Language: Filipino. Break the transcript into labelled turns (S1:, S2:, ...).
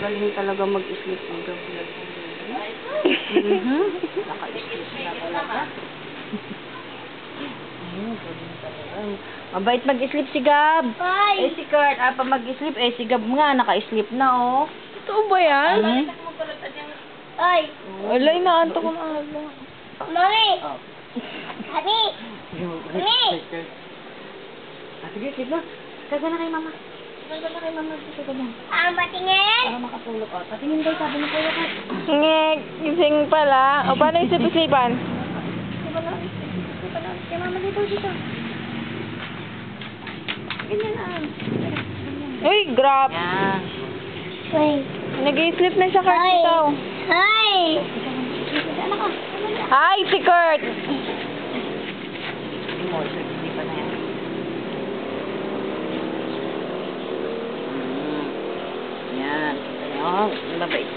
S1: Magaling talaga mag-sleep ang gabi. Naka-sleep na talaga. Galing talaga. Mabait mag-sleep si Gab. Eh si Kurt, pa mag-sleep. Si Gab nga, naka-sleep na oh.
S2: Totoo ba yan?
S3: Ay!
S2: Wala, inaanto ko na ala.
S3: Mami!
S1: Oh.
S3: Hani!
S1: Sige, sleep na. Kaga na kay mama. Kaga na kay mama. Kaga na.
S3: Patingin!
S1: Para makatulog. Patingin kayo, sabi ni Kuya Kat.
S2: Ngek, gising pala. O, paano yung sleep-sleepan?
S1: Kaya mama dito. Ganyan na.
S2: Uy, grab.
S1: Yan.
S3: Wait.
S2: Nag-i-sleep na siya, Kurt.
S3: Hi!
S2: Ikaw.
S3: Hi!
S1: Ano ka?
S2: Hi, si Kurt.
S1: Hindi pa na yan. Yan. Ano? Mabait.